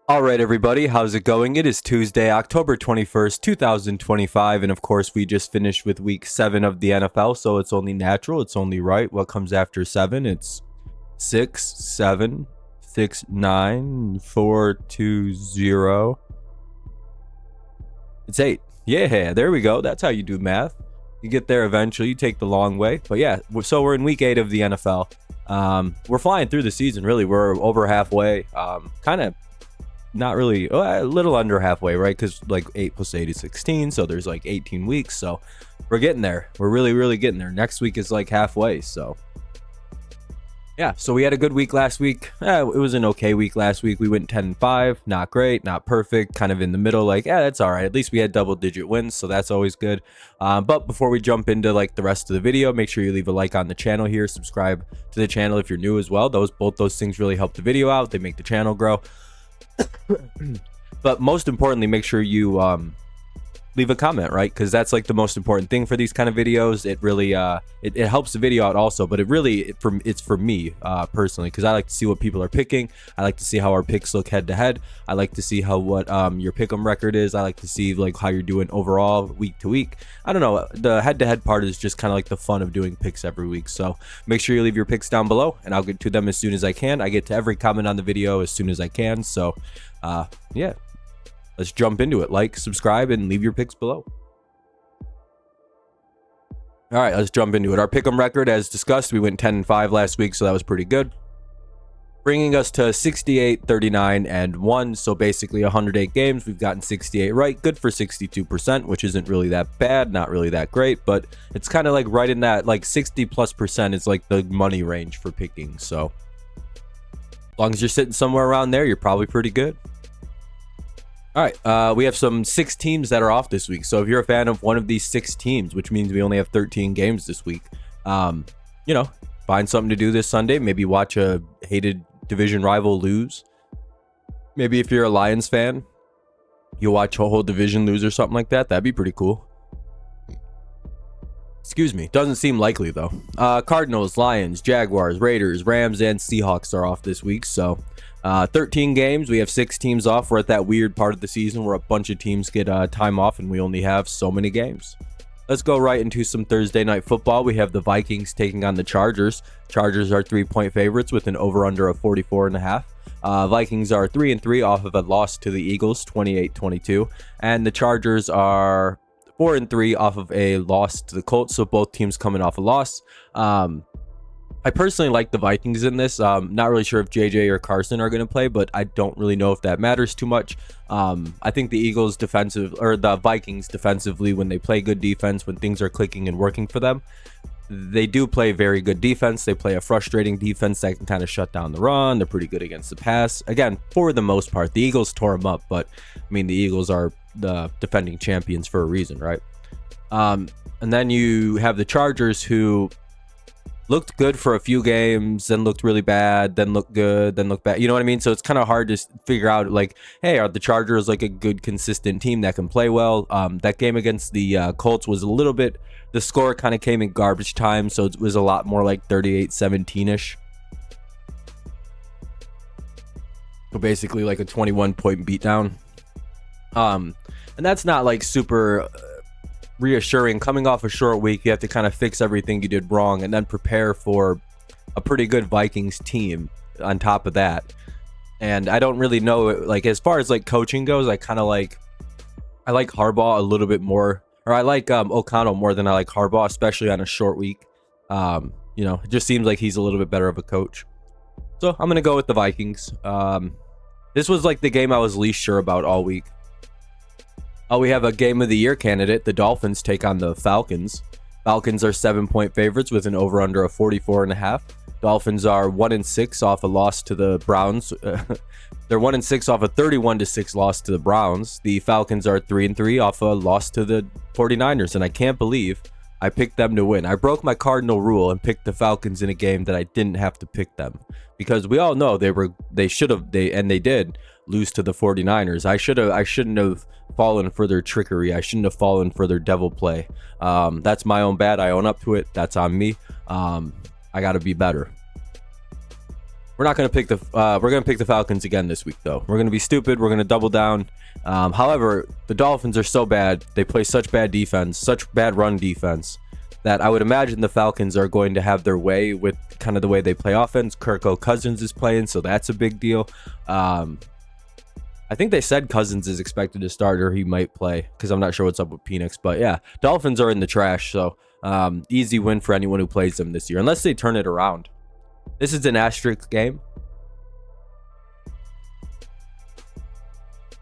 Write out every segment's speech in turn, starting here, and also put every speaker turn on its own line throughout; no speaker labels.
All right, everybody, how's it going? It is Tuesday, October 21st, 2025, and of course, we just finished with week 7 of the NFL, so it's only natural, it's only right. What comes after 7? It's 6, 7, 6, 9, 4, 2, 0. It's 8. Yeah, there we go. That's how you do math. You get there eventually, you take the long way. But yeah, so we're in week 8 of the NFL. We're flying through the season, really. We're over halfway. Kind of not really, a little under halfway, right? Because like 8 plus 8 is 16, so there's like 18 weeks. So we're getting there. We're really getting there. Next week is like halfway. So yeah, so we had a good week last week. It was an okay week last week. We went 10-5, not great, not perfect, kind of in the middle. Like, yeah, that's all right. At least we had double-digit wins, so that's always good. But before we jump into like the rest of the video, make sure you leave a like on the channel here. Subscribe to the channel if you're new as well. Both those things really help the video out. They make the channel grow. But most importantly, make sure you leave a comment, right? Because that's like the most important thing for these kind of videos. It really it helps the video out also, but it's for me personally, because I like to see what people are picking. I like to see how our picks look head to head. I like to see how what your pick'em record is. I like to see like how you're doing overall week to week. I don't know, the head to head part is just kind of like the fun of doing picks every week. So make sure you leave your picks down below and I'll get to them as soon as I can. I get to every comment on the video as soon as I can. So yeah, let's jump into it. Like, subscribe, and leave your picks below. All right, let's jump into it. Our pick'em record, as discussed, we went 10-5 last week, so that was pretty good, bringing us to 68, 39, and 1. So basically 108 games, we've gotten 68 right. Good for 62%, which isn't really that bad, not really that great, but it's kind of like right in that, like 60+% is like the money range for picking. So as long as you're sitting somewhere around there, you're probably pretty good. All right, we have some 6 teams that are off this week. So if you're a fan of one of these 6 teams, which means we only have 13 games this week, you know, find something to do this Sunday. Maybe watch a hated division rival lose. Maybe if you're a Lions fan, you'll watch a whole division lose or something like that. That'd be pretty cool. Excuse me. Doesn't seem likely, though. Cardinals, Lions, Jaguars, Raiders, Rams, and Seahawks are off this week. So 13 games. We have 6 teams off. We're at that weird part of the season where a bunch of teams get time off and we only have so many games. Let's go right into some Thursday night football. We have the Vikings taking on the Chargers. Chargers are 3-point favorites with an over-under of 44.5. Vikings are 3-3 off of a loss to the Eagles, 28-22. And the Chargers are 4-3 off of a loss to the Colts. So both teams coming off a loss. I personally like the Vikings in this. Not really sure if JJ or Carson are going to play, but I don't really know if that matters too much. I think the Vikings defensively, when they play good defense, when things are clicking and working for them, they do play very good defense. They play a frustrating defense that can kind of shut down the run. They're pretty good against the pass. Again, for the most part, the Eagles tore them up, but I mean, the Eagles are the defending champions for a reason, right? And then you have the Chargers, who looked good for a few games, then looked really bad, then looked good, then looked bad. You know what I mean? So it's kind of hard to figure out, like, hey, are the Chargers like a good, consistent team that can play well? That game against the Colts was a little bit, the score kind of came in garbage time, so it was a lot more like 38-17-ish. So basically like a 21-point beatdown. And that's not like super reassuring. Coming off a short week, you have to kind of fix everything you did wrong and then prepare for a pretty good Vikings team on top of that. And I don't really know, like, as far as like coaching goes, I like Harbaugh a little bit more, or I like O'Connell more than I like Harbaugh, especially on a short week. You know, it just seems like he's a little bit better of a coach. So I'm gonna go with the Vikings. This was like the game I was least sure about all week. We have a game of the year candidate. The Dolphins take on the Falcons. Falcons are 7-point favorites with an over-under of 44.5. Dolphins are 1-6 off a loss to the Browns. They're 1-6 off a 31-6 loss to the Browns. The Falcons are 3-3 off a loss to the 49ers, and I can't believe I picked them to win. I broke my cardinal rule and picked the Falcons in a game that I didn't have to pick them, because we all know they did lose to the 49ers. I shouldn't have fallen for their trickery. I shouldn't have fallen for their devil play. That's my own bad. I own up to it. That's on me. I got to be better. We're not going to pick the we're going to pick the Falcons again this week, though. We're going to be stupid. We're going to double down. However, the Dolphins are so bad. They play such bad defense, such bad run defense, that I would imagine the Falcons are going to have their way with kind of the way they play offense. Kirk Cousins is playing, so that's a big deal. I think they said Cousins is expected to start, or he might play, because I'm not sure what's up with Penix. But yeah, Dolphins are in the trash, so easy win for anyone who plays them this year, unless they turn it around. This is an asterisk game,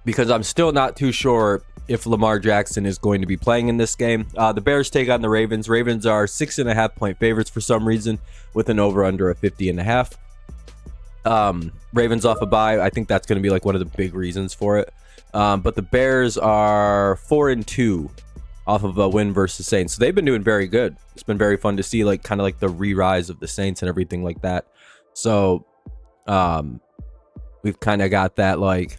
because I'm still not too sure if Lamar Jackson is going to be playing in this game. The Bears take on the Ravens. Ravens are 6.5-point favorites for some reason, with an over-under of 50.5. Ravens off a bye. I think that's going to be like one of the big reasons for it. But the Bears are 4-2 off of a win versus Saints. So they've been doing very good. It's been very fun to see, like, kind of like the re-rise of the Saints and everything like that. So we've kind of got that, like,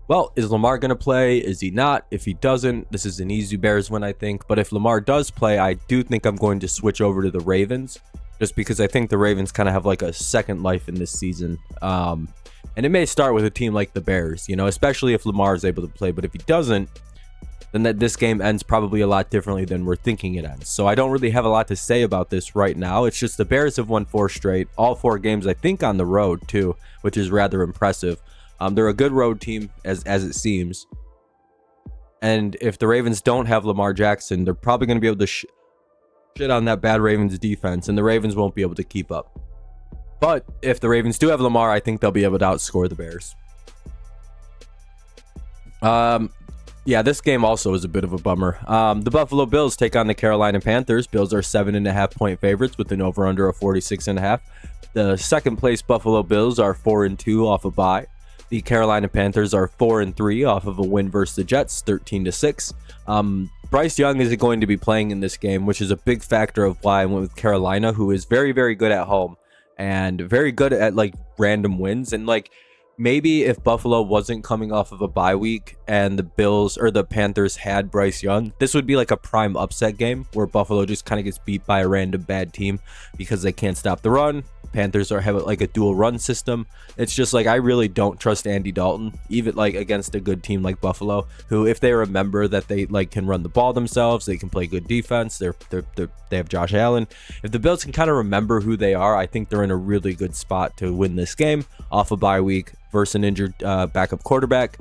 well, is Lamar going to play? Is he not? If he doesn't, this is an easy Bears win, I think. But if Lamar does play, I do think I'm going to switch over to the Ravens, just because I think the Ravens kind of have like a second life in this season. And it may start with a team like the Bears, you know, especially if Lamar is able to play. But if he doesn't, then this game ends probably a lot differently than we're thinking it ends. So I don't really have a lot to say about this right now. It's just the Bears have won 4 straight, all 4 games, I think, on the road too, which is rather impressive. They're a good road team, as it seems. And if the Ravens don't have Lamar Jackson, they're probably going to be able to shit on that bad Ravens defense, and the Ravens won't be able to keep up. But if the Ravens do have Lamar, I think they'll be able to outscore the Bears. Yeah, this game also is a bit of a bummer. The Buffalo Bills take on the Carolina Panthers. Bills are 7.5-point favorites with an over-under of 46.5. The second place Buffalo Bills are 4-2 off a bye. The Carolina Panthers are 4-3 off of a win versus the Jets, 13-6. Bryce Young isn't going to be playing in this game, which is a big factor of why I went with Carolina, who is very, very good at home and very good at like random wins. And like, maybe if Buffalo wasn't coming off of a bye week and the Bills or the Panthers had Bryce Young, this would be like a prime upset game where Buffalo just kind of gets beat by a random bad team because they can't stop the run. Panthers have like a dual run system. It's just like, I really don't trust Andy Dalton, even like against a good team like Buffalo, who, if they remember that they like can run the ball themselves, they can play good defense. They have Josh Allen. If the Bills can kind of remember who they are, I think they're in a really good spot to win this game off a bye week versus an injured backup quarterback.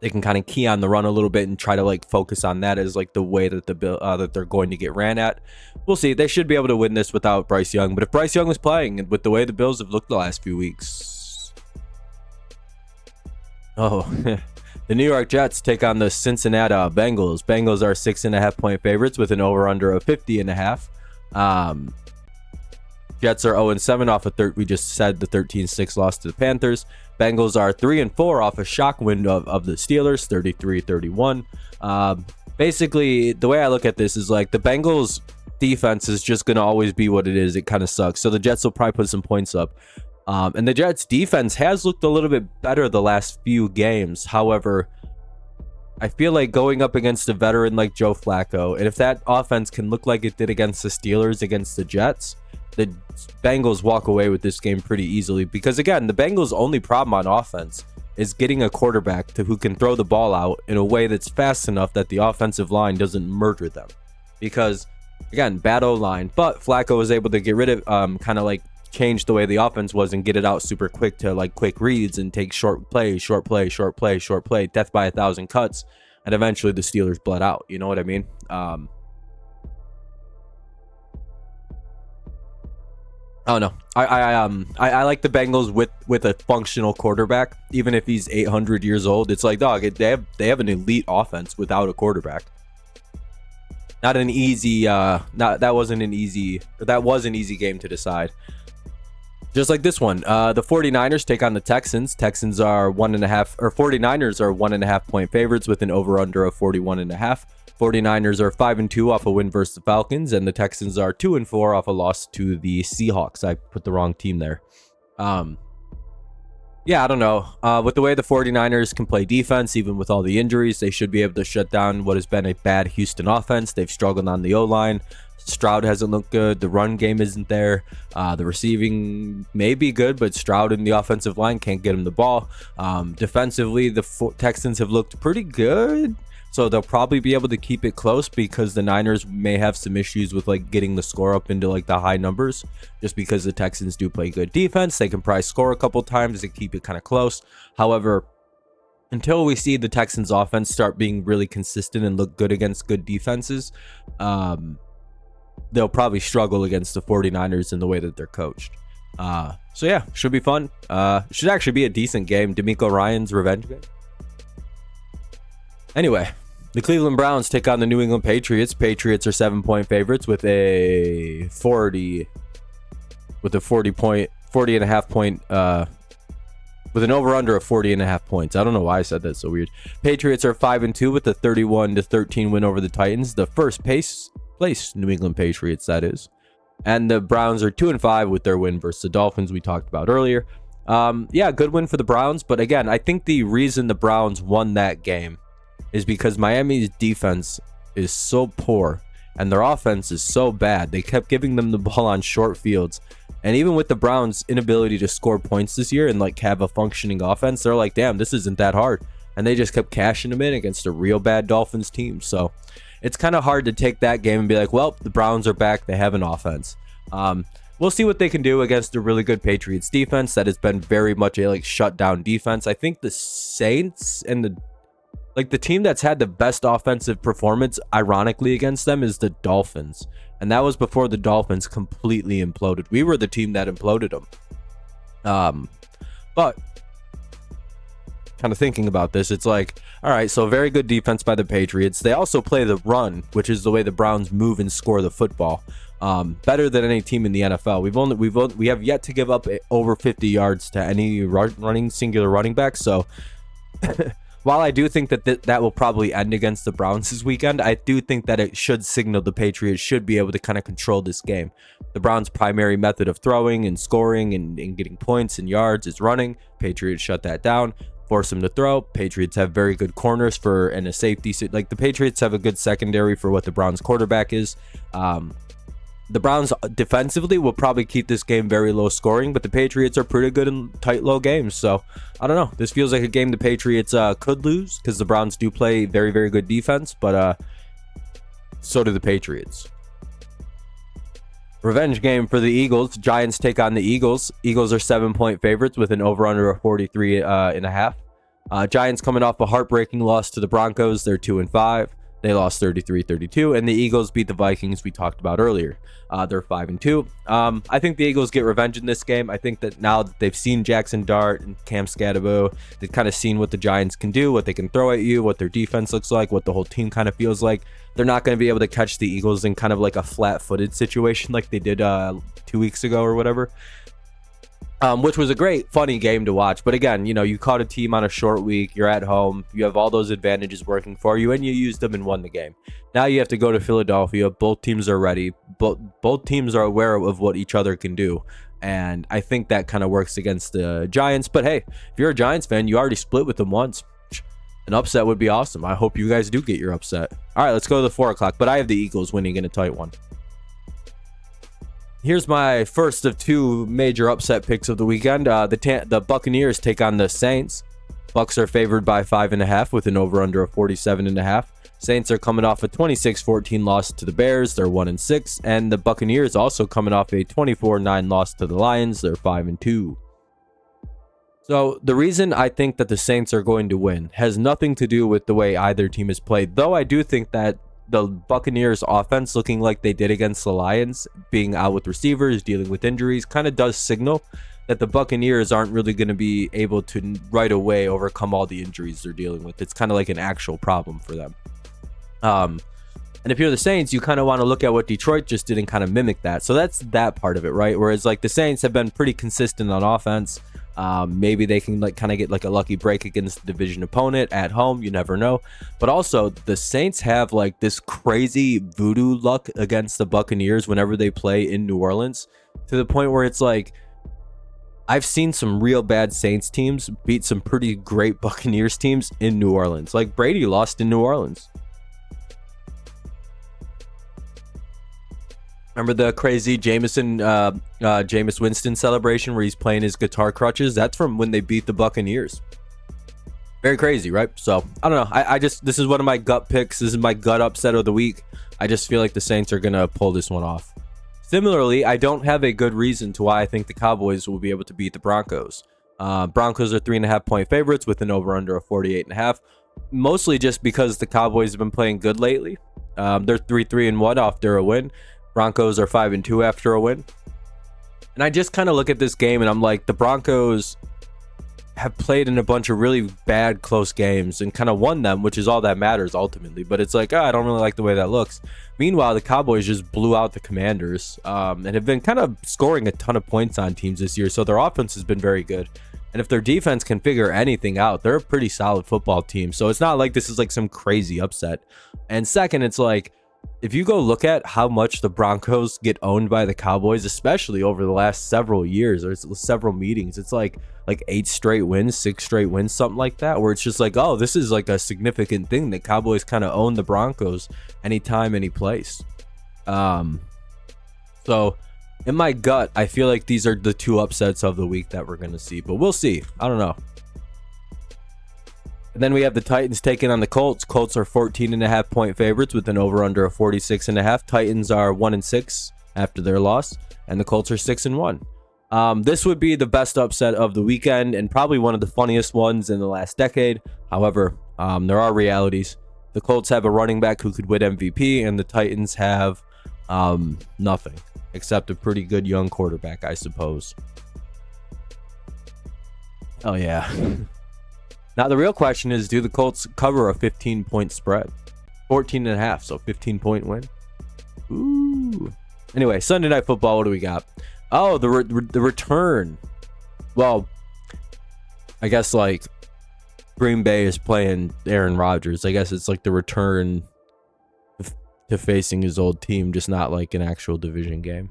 They can kind of key on the run a little bit and try to like focus on that as like the way that that they're going to get ran at. We'll see. They should be able to win this without Bryce Young. But if Bryce Young was playing, and with the way the Bills have looked the last few weeks, the New York Jets take on the Cincinnati Bengals. Bengals are 6.5-point favorites with an over/under of 50.5. Jets are 0-7 off a we just said the 13-6 loss to the Panthers. Bengals are 3-4 off a shock win of the Steelers, 33-31. Basically, the way I look at this is like the Bengals defense is just going to always be what it is. It kind of sucks. So the Jets will probably put some points up. And the Jets defense has looked a little bit better the last few games. However, I feel like going up against a veteran like Joe Flacco, and if that offense can look like it did against the Steelers, against the Jets, the Bengals walk away with this game pretty easily. Because again, the Bengals' only problem on offense is getting a quarterback who can throw the ball out in a way that's fast enough that the offensive line doesn't murder them. Because again, bad O-line, but Flacco was able to get rid of kind of like change the way the offense was and get it out super quick to like quick reads and take short play, death by 1,000 cuts, and eventually the Steelers bled out. You know what I mean? I don't know. I like the Bengals with a functional quarterback, even if he's 800 years old. It's like, dog, they have an elite offense without a quarterback. Not an easy. That was an easy game to decide. Just like this one, the 49ers take on the Texans. Texans are 1.5, or 49ers are 1.5-point favorites with an over/under of 41.5. 49ers are 5-2 off a win versus the Falcons, and the Texans are 2-4 off a loss to the Seahawks. I put the wrong team there. Yeah, I don't know. With the way the 49ers can play defense, even with all the injuries, they should be able to shut down what has been a bad Houston offense. They've struggled on the O-line. Stroud hasn't looked good. The run game isn't there. The receiving may be good, but Stroud and the offensive line can't get him the ball. Defensively, the Texans have looked pretty good. So they'll probably be able to keep it close because the Niners may have some issues with like getting the score up into like the high numbers, just because the Texans do play good defense. They can probably score a couple times to keep it kind of close. However, until we see the Texans offense start being really consistent and look good against good defenses, they'll probably struggle against the 49ers in the way that they're coached. So yeah, should be fun. Should actually be a decent game. DeMeco Ryans revenge game. Anyway, the Cleveland Browns take on the New England Patriots. Patriots are 7-point favorites with a 40 and a half point with an over under of 40 and a half points. I don't know why I said that so weird. Patriots are 5-2 with a 31-13 win over the Titans. The first place New England Patriots, that is. And the Browns are 2-5 with their win versus the Dolphins we talked about earlier. Yeah, good win for the Browns, but again, I think the reason the Browns won that game is because Miami's defense is so poor and their offense is so bad. They kept giving them the ball on short fields. And even with the Browns' inability to score points this year and like have a functioning offense, they're like, damn, this isn't that hard. And they just kept cashing them in against a real bad Dolphins team. So it's kind of hard to take that game and be like, well, the Browns are back. They have an offense. We'll see what they can do against a really good Patriots defense that has been very much a like shutdown defense. I think the Saints and the team that's had the best offensive performance, ironically, against them is the Dolphins. And that was before the Dolphins completely imploded. We were the team that imploded them. But kind of thinking about this, it's like, all right, so very good defense by the Patriots. They also play the run, which is the way the Browns move and score the football. Better than any team in the NFL. We have yet to give up over 50 yards to any singular running back. So while I do think that will probably end against the Browns this weekend, I do think that it should signal the Patriots should be able to kind of control this game. The Browns' primary method of throwing and scoring and getting points and yards is running. Patriots shut that down, force them to throw. Patriots have very good corners and a safety. Like the Patriots have a good secondary for what the Browns' quarterback is. The Browns defensively will probably keep this game very low scoring, but the Patriots are pretty good in tight, low games. So I don't know. This feels like a game the Patriots could lose because the Browns do play very, very good defense, but so do the Patriots. Revenge game for the Eagles. Giants take on the Eagles. Eagles are 7-point favorites with an over-under of 43 and a half. Giants coming off a heartbreaking loss to the Broncos. They're 2-5. They lost 33-32, and the Eagles beat the Vikings we talked about earlier. They're 5-2. I think the Eagles get revenge in this game. I think that now that they've seen Jackson Dart and Cam Scadabo, they've kind of seen what the Giants can do, what they can throw at you, what their defense looks like, what the whole team kind of feels like. They're not going to be able to catch the Eagles in kind of like a flat-footed situation like they did 2 weeks ago or whatever. Which was a great, funny game to watch. But again, you caught a team on a short week. You're at home. You have all those advantages working for you, and you used them and won the game. Now you have to go to Philadelphia. Both teams are ready. Both teams are aware of what each other can do. And I think that kind of works against the Giants. But hey, if you're a Giants fan, you already split with them once. An upset would be awesome. I hope you guys do get your upset. All right, let's go to the 4 o'clock. But I have the Eagles winning in a tight one. Here's my first of 2 major upset picks of the weekend. The Buccaneers take on the Saints. Bucks are favored by 5.5 with an over-under of 47.5. Saints are coming off a 26-14 loss to the Bears. They're 1-6. And the Buccaneers also coming off a 24-9 loss to the Lions. They're 5-2. So the reason I think that the Saints are going to win has nothing to do with the way either team has played, though I do think that the Buccaneers offense looking like they did against the Lions, being out with receivers, dealing with injuries, kind of does signal that the Buccaneers aren't really going to be able to right away overcome all the injuries they're dealing with. It's kind of like an actual problem for them. And if you're the Saints, you kind of want to look at what Detroit just did and kind of mimic that. So that's that part of it, right? Whereas like the Saints have been pretty consistent on offense. Maybe they can like kind of get like a lucky break against the division opponent at home. You never know. But also the Saints have like this crazy voodoo luck against the Buccaneers whenever they play in New Orleans, to the point where it's like I've seen some real bad Saints teams beat some pretty great Buccaneers teams in New Orleans. Like Brady lost in New Orleans. Remember the crazy Jameis Winston celebration where he's playing his guitar crutches? That's from when they beat the Buccaneers. Very crazy, right? So I don't know. I just, this is one of my gut picks. This is my gut upset of the week. I just feel like the Saints are gonna pull this one off. Similarly, I don't have a good reason to why I think the Cowboys will be able to beat the Broncos. Broncos are 3.5-point favorites with an over/under of 48.5. Mostly just because the Cowboys have been playing good lately. They're 3-1 after a win. Broncos are 5-2 after a win. And I just kind of look at this game and I'm like, the Broncos have played in a bunch of really bad close games and kind of won them, which is all that matters ultimately. But it's like, I don't really like the way that looks. Meanwhile, the Cowboys just blew out the Commanders and have been kind of scoring a ton of points on teams this year. So their offense has been very good. And if their defense can figure anything out, they're a pretty solid football team. So it's not like this is like some crazy upset. And second, it's like, if you go look at how much the Broncos get owned by the Cowboys, especially over the last several years or several meetings, it's like 8 straight wins, 6 straight wins, something like that, where it's just like, oh, this is like a significant thing that Cowboys kind of own the Broncos anytime, any place. So in my gut, I feel like these are the two upsets of the week that we're going to see, but we'll see. I don't know. And then we have the Titans taking on the Colts. Colts are 14.5-point favorites with an over/under of 46.5. Titans are 1-6 after their loss, and the Colts are 6-1. This would be the best upset of the weekend and probably one of the funniest ones in the last decade. However, there are realities. The Colts have a running back who could win MVP, and the Titans have nothing except a pretty good young quarterback, I suppose. Oh, yeah. Now, the real question is, do the Colts cover a 15-point spread? 14.5, so 15-point win. Ooh. Anyway, Sunday Night Football, what do we got? Oh, the return. Well, I guess like Green Bay is playing Aaron Rodgers. I guess it's like the return to facing his old team, just not like an actual division game.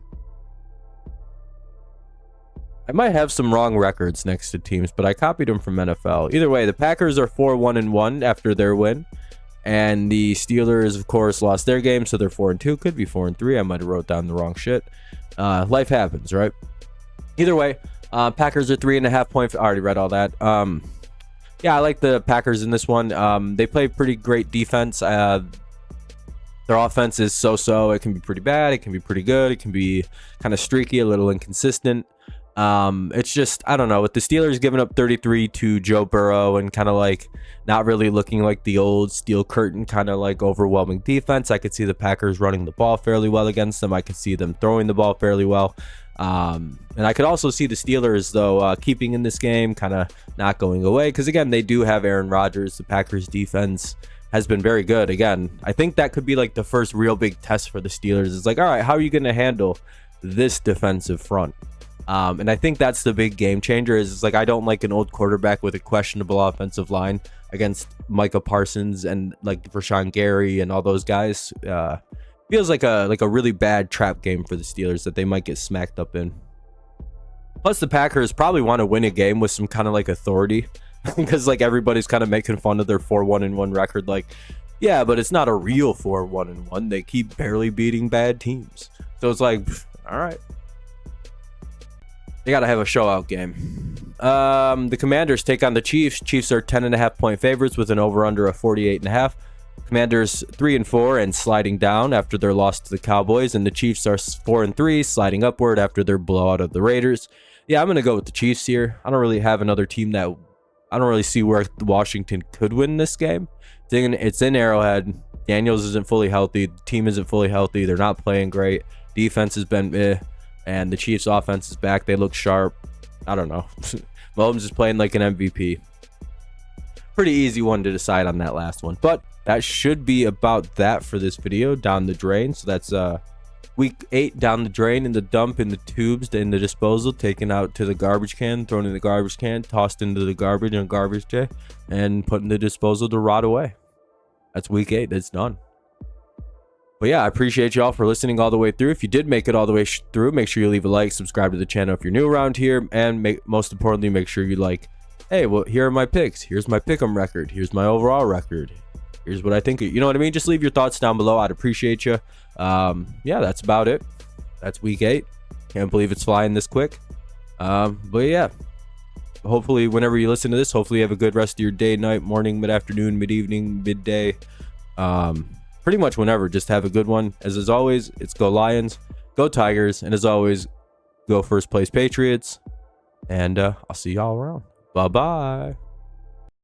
I might have some wrong records next to teams, but I copied them from NFL. Either way, the Packers are 4-1-1 after their win. And the Steelers, of course, lost their game, so they're 4-2. Could be 4-3. I might have wrote down the wrong shit. Life happens, right? Either way, Packers are 3.5-point. I already read all that. Yeah, I like the Packers in this one. They play pretty great defense. Their offense is so-so. It can be pretty bad. It can be pretty good. It can be kind of streaky, a little inconsistent. It's just, I don't know, with the Steelers giving up 33 to Joe Burrow and kind of like not really looking like the old steel curtain kind of like overwhelming defense. I could see the Packers running the ball fairly well against them. I could see them throwing the ball fairly well. And I could also see the Steelers, though, keeping in this game, kind of not going away. Because, again, they do have Aaron Rodgers. The Packers defense has been very good. Again, I think that could be like the first real big test for the Steelers. It's like, all right, how are you going to handle this defensive front? And I think that's the big game changer. Is it's like, I don't like an old quarterback with a questionable offensive line against Micah Parsons and like Rashawn Gary and all those guys. Feels like a really bad trap game for the Steelers that they might get smacked up in. Plus, the Packers probably want to win a game with some kind of like authority because like everybody's kind of making fun of their 4-1-1 record. Like, yeah, but it's not a real 4-1-1. They keep barely beating bad teams. So it's like, all right. They got to have a show-out game. The Commanders take on the Chiefs. Chiefs are 10.5-point favorites with an over-under of 48.5. Commanders 3-4 and sliding down after their loss to the Cowboys, and the Chiefs are 4-3, sliding upward after their blowout of the Raiders. Yeah, I'm going to go with the Chiefs here. I don't really have another team that I don't really see where Washington could win this game. It's in Arrowhead. Daniels isn't fully healthy. The team isn't fully healthy. They're not playing great. Defense has been meh. And the Chiefs' offense is back. They look sharp. I don't know. Mahomes is playing like an MVP. Pretty easy one to decide on that last one. But that should be about that for this video. Down the drain. So that's week 8 down the drain, in the dump, in the tubes, in the disposal, taken out to the garbage can, thrown in the garbage can, tossed into the garbage on garbage day, and put in the disposal to rot away. That's week 8. It's done. But yeah, I appreciate y'all for listening all the way through. If you did make it all the way through, make sure you leave a like, subscribe to the channel if you're new around here, and most importantly, make sure you like, hey, well, here are my picks. Here's my pick'em record. Here's my overall record. Here's what I think. You know what I mean? Just leave your thoughts down below. I'd appreciate you. Yeah, that's about it. That's week 8. Can't believe it's flying this quick. But yeah, hopefully whenever you listen to this, hopefully you have a good rest of your day, night, morning, mid-afternoon, mid-evening, midday. Pretty much whenever. Just have a good one. As always, it's go Lions, go Tigers, and as always, go first place Patriots. And I'll see y'all around. Bye-bye.